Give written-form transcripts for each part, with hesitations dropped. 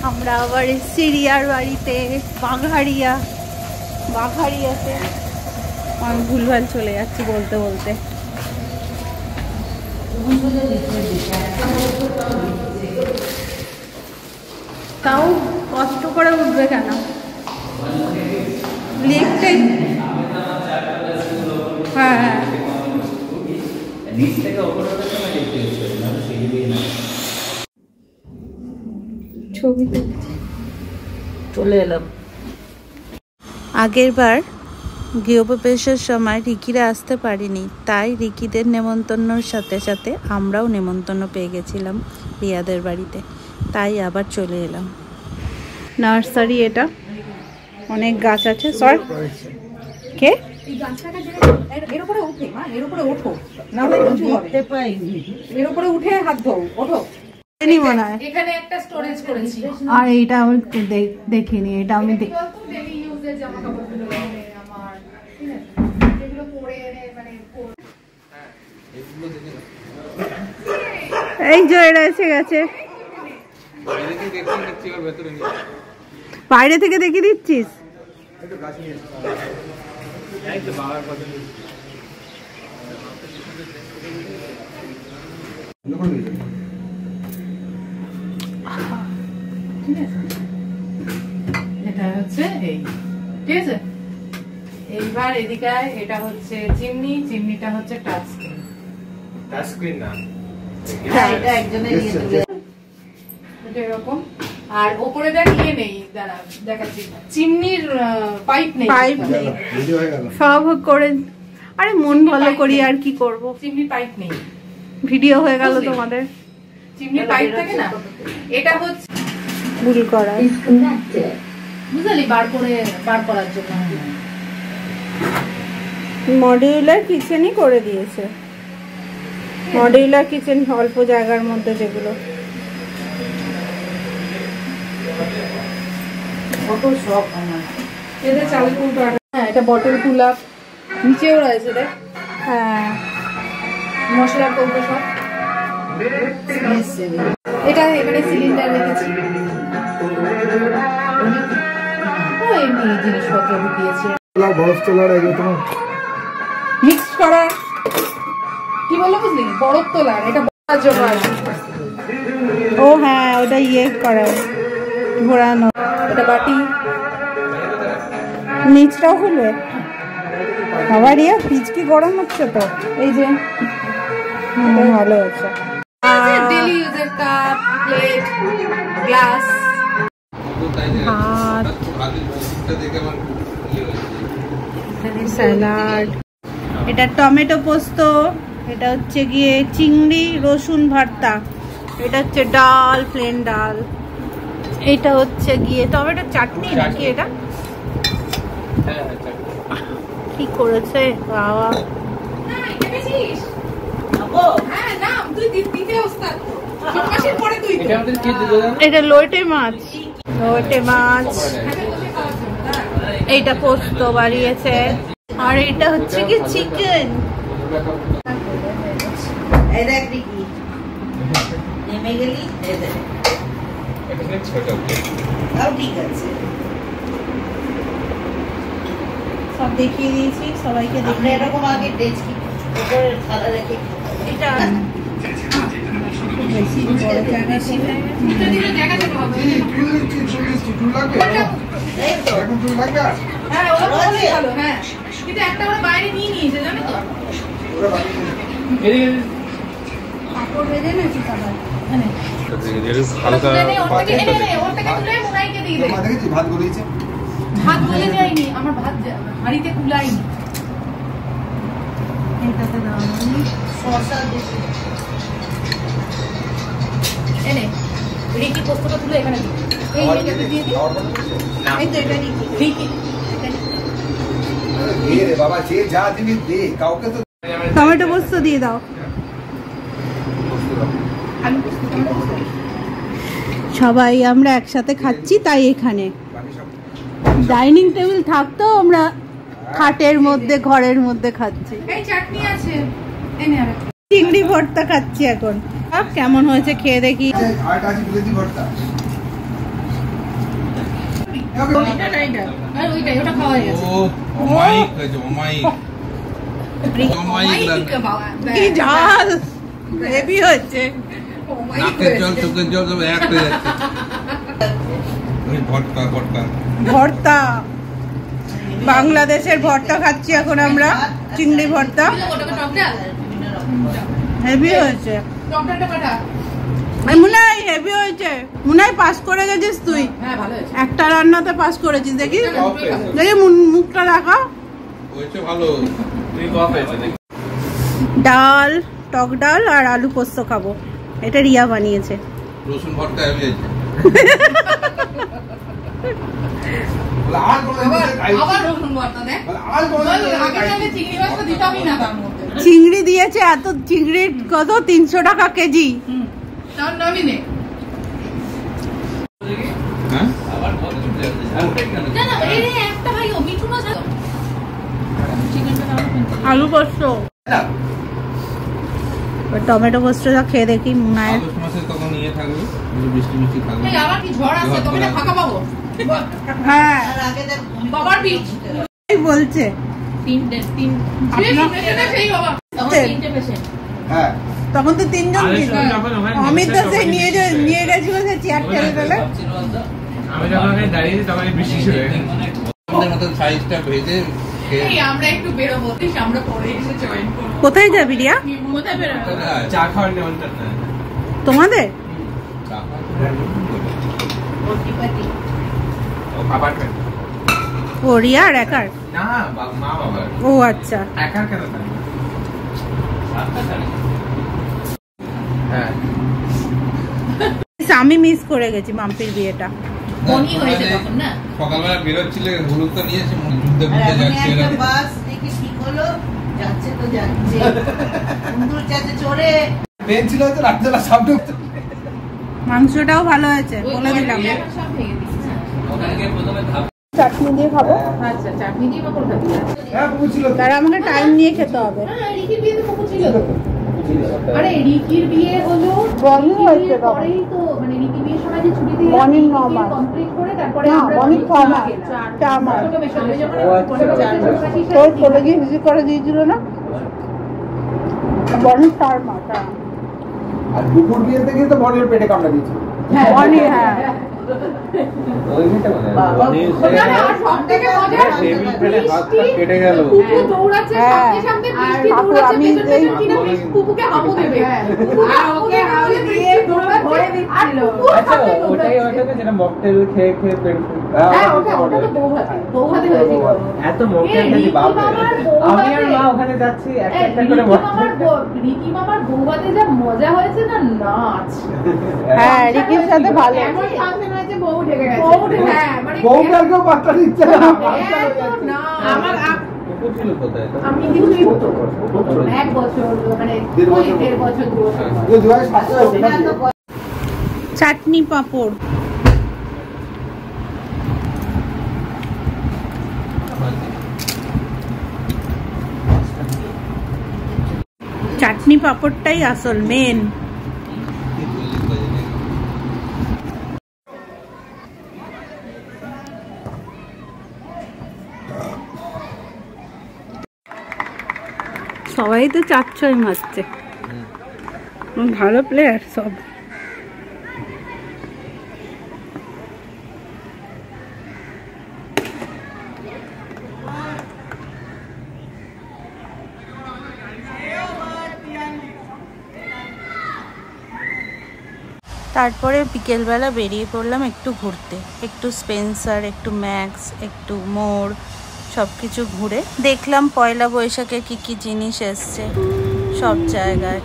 আমরা আবার এসেছি রিয়ার বাড়িতে, বাঘাড়িয়াতে। আমি ভুলভাল চলে যাচ্ছি বলতে বলতে। তাও কষ্ট করে উঠবে কেন? লিফটে হ্যাঁ ছবি চলে এলাম। আগের বার গৃহপ্রবেশের সময় রিকিরা আসতে পারিনি, তাই রিকিদের নেমন্তন্নর সাথে সাথে আমরাও নেমন্তন্ন পেয়ে গেছিলাম রিয়াদের বাড়িতে, তাই আবার চলে এলাম। নার্সারি, এটা অনেক গাছ আছে। সর কে এর উপরে উঠে, এর উপরে ওঠো, না এর উপরে উঠে হাত ধো, ওঠো। মনে হয় এখানে একটা স্টোরেজ করেছি। আর এইটা আমি দেখিনি, এটা আমি এই যে এরা এসে গেছে। বাইরে থেকে দেখিয়ে দিচ্ছিস? এটা হচ্ছে এই, ঠিক আছে। এইবার এদিকে এটা হচ্ছে চিমনি, চিমনিটা হচ্ছে টাচ স্ক্রিন না, এটা একজনের দিয়ে দিবে এরকম। আর উপরে দেখ ইয়ে নেই, দাঁড়া দেখাচ্ছি, চিমনির পাইপ নেই, সব করে। আরে মন ভালো করি, আর কি করব, চিমনি পাইপ নেই। ভিডিও হয়ে গেল তোমাদের। চিমনি পাইপ থাকে না, এটা হচ্ছে ভুল করা, বুঝলি, বার করার জন্য মডিউলার কিচেনই করে দিয়েছে। মডিউলার কিচেন অল্প জায়গার মধ্যে, যেগুলো কত শখ আমার। এদের চালের কুলটা, হ্যাঁ এটা বটল কুলা, নিচেও রয়েছে দেখ। হ্যাঁ মশলার কৌটো সব। এটা এখানে সিলিন্ডার রেখেছি, এমনি জিনিসপত্র ঢুকিয়েছে। মিক্স করার কি বললো বুঝলি, বরফ তোলার, এটা বলার জন্য। ও হ্যাঁ, ওটা ইয়ে করা, ঘোরানো। এটা বাটি, নিচটাও খুলবে আবার। ইয়ে ফ্রিজ কি গরম হচ্ছে তো? এই যে ভালো হচ্ছে। ডেইলি ইউজের কাপ, প্লেট, গ্লাস, ভাত, স্যালাড। এটা টমেটো পোস্ত, এটা হচ্ছে গিয়ে চিংড়ি রসুন ভর্তা, এটা হচ্ছে ডাল, প্লেন ডাল, এটা হচ্ছে গিয়ে টমেটো চাটনি নাকি এটা কি করেছে বাবা। এটা লোটে মাছ, এইটা পোস্ত বাড়িয়েছে। আর এটা হচ্ছে কি চিকেন। সব দেখিয়ে দিয়েছি সবাইকে, দেখে এরকম আগে ডেস্কি উপরে থালা রেখে। এটা বেশি বড় জায়গা ছিল, হ্যাঁ ওটা ভালো। হ্যাঁ কিন্তু একটা ওরা বাইরে নিয়ে নিয়েছে, জানো তো, কাপড় বেঁধে নাকি সবাই। ভাত গলে যায়নি, আমার ভাত হাঁড়িতে কুলাইনি। এটাতে দাও এনে রিকি পোস্তটা তুলে এখানে দিই। এই এটাতে দিয়ে দিই। এই তো এটা রিকি রে বাবা, যে যা দিবি দে, কাউকে তো টমেটো পোস্ত দিয়ে দাও। সবাই আমরা একসাথে খাচ্ছি, তাই এখানে ডাইনিং টেবিল থাকতো আমরা খাটের মধ্যে ঘরের মধ্যে খাচ্ছি। এই চাটনি আছে, এনে আর চিংড়ি ভর্তা খাচ্ছি এখন। কেমন হয়েছে খেয়ে দেখি। ওটা খাওয়া হয়ে গেছে। কি ঝাল, হেভি হচ্ছে। ভর্তা, বাংলাদেশের ভর্তা খাচ্ছি এখন আমরা, চিংড়ি ভর্তা, হেভি হয়েছে। মনে হয় হেভি হয়েছে, মনে হয় পাস করে গেছিস তুই। একটা রান্নাতে পাস করেছিস, দেখি দেখি মুখটা দেখা। ডাল, টক ডাল আর আলু পোস্ত খাবো, এটা রিয়া বানিয়েছে। রসুন ভর্তা হেভি হয়েছে। চিংড়ি দিয়েছে, এত চিংড়ি কত 300 টাকা কেজি। আলু পোস্ত, টমেটো পোস্তটা খেয়ে দেখি। মুনায় হ্যাঁ বলছে তখন তো 3 জন ছিল। অমিত তো সেই নিয়ে গেছিল সে চেয়ার টেনে টেনে। আমি যখন দাঁড়িয়েছি তখন বৃষ্টি শুরু হয়ে গেছে। সাইজটা ভেজে আমরা একটু বেরোবো, আমরা পরে এসে জয়েন করব। কোথায় যাবি রিয়া? কোথায় বেরোবো? চা খাওয়ার নিমন্ত্রণ না তোমাদের? ও রিয়া আর একার না, মা বাবা। ও আচ্ছা, একার কেন না? হ্যাঁ আমি মিস করে গেছি মাম্পির বিয়েটা। বনি হয়েছে তখন না, সকালবেলা বেরোচ্ছিলে, হলুদ তো নিয়েছে, যুদ্ধে বুঝতে যাচ্ছে বাস দেখি ঠিক হলো, যাচ্ছে তো যাচ্ছে বন্ধুর যাচ্ছে চড়ে পেন ছিল তো রাত্রেবেলা সব ঢুকতো। মাংসটাও ভালো হয়েছে বলে দিলাম। চাটনি দিয়ে খাবো। আচ্ছা চাটনি দিয়ে পাপড় খাবি? হ্যাঁ বুঝছিল তো। তারা আমাকে টাইম নিয়ে খেতে হবে। রিকির বিয়েতে পাপড় ছিল তো। আরে রিকির বিয়ে হলো বনি হয়েছে তখন। পরেই তো, মানে রিকি বিয়ের সময় যে ছুটিতে বনি 9 মাস কমপ্লিট করে তারপরে না, আমরা বনি 6 মাস, 4 মাস। ছোট মেশো যখন তোর চলে গিয়ে ভিজিট করে দিয়েছিল না, বনি 4 মাস। আর দুপুর বিয়েতে গিয়ে তো বড়ের পেটে কামড়া দিয়েছিল। বনি হ্যাঁ ওই মেয়েটা বলে সবথেকে মজা কেটে গেল। পুপু দৌড়াচ্ছে সামনে সামনে, বৃষ্টি দৌড়াচ্ছে পেছন পেছন কিনা পুপুকে হামু দেবে, আর ওকে হামু দিয়ে ধরে দিচ্ছিল। আচ্ছা ওটাই ওটাকে যেটা মকটেল খেয়ে খেয়ে পেট হ্যাঁ ওটা তো বউ হাতে হয়েছিল। এত মকটেল খেয়ে বাপ আমি আর মা ওখানে যাচ্ছি একটা করে রিকি মামার বউ হাতে যা মজা হয়েছে না, নাচ। হ্যাঁ রিকির সাথে ভালো। এমন ফাংশন হয়েছে বউ ঢেকে গেছে, বউ হ্যাঁ মানে বউটাকেও পাত্তা দিচ্ছে না। না আমার ছিল কোথায়? আমি কিন্তু 1 বছর মানে 1.5 বছর 2 বছর। ওই 2007 চাটনি পাঁপড়, চাটনি পাঁপড়টাই আসল মেন। সবাই তো 4-6 মারছে, ভালো প্লেয়ার সব। তারপরে বিকেলবেলা বেরিয়ে পড়লাম একটু ঘুরতে, একটু স্পেন্সার, একটু ম্যাক্স, একটু মোড়, সব কিছু ঘুরে দেখলাম পয়লা বৈশাখে কি কি জিনিস এসছে সব জায়গায়।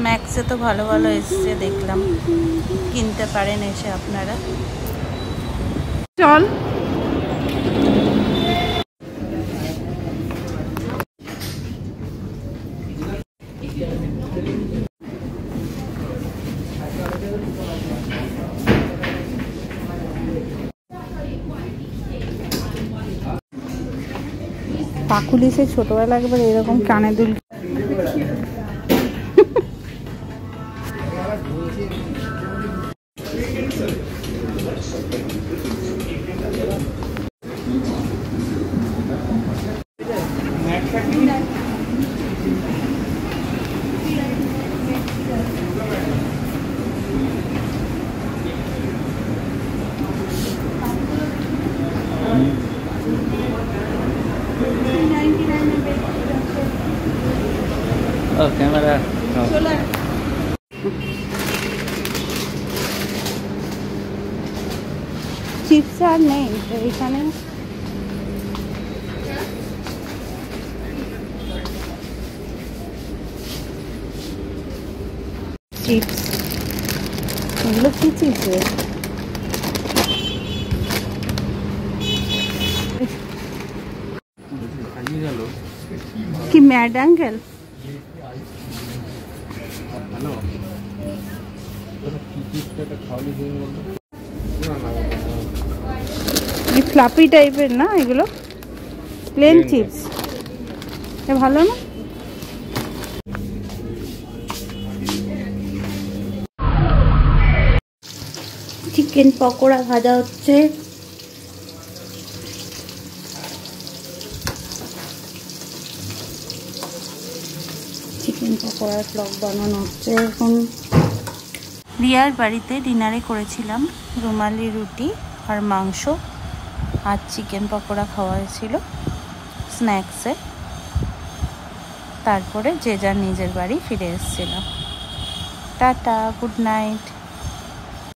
ম্যাক্সে তো ভালো ভালো এসছে, দেখলাম, কিনতে পারেন এসে আপনারা। চল পাকুলি সে ছোটবেলা একবার এরকম কানে দুল। চিপস আর নেই তো এখানে। চিপস, এগুলো কি চিপস? কি ম্যাড আঙ্কেল? ফ্লাপি টাইপের না এগুলো, প্লেন চিপস, ভালো না? চিকেন পকোড়া ভাজা হচ্ছে। চিকেন পকোড়ার ব্লগ বানানো হচ্ছে এখন। রিয়ার বাড়িতে ডিনারে করেছিলাম রুমালি রুটি আর মাংস আর চিকেন পকোড়া খাওয়া হয়েছিল স্ন্যাক্সে। তারপরে যে যার নিজের বাড়ি ফিরে এসেছিল। Tata, good night.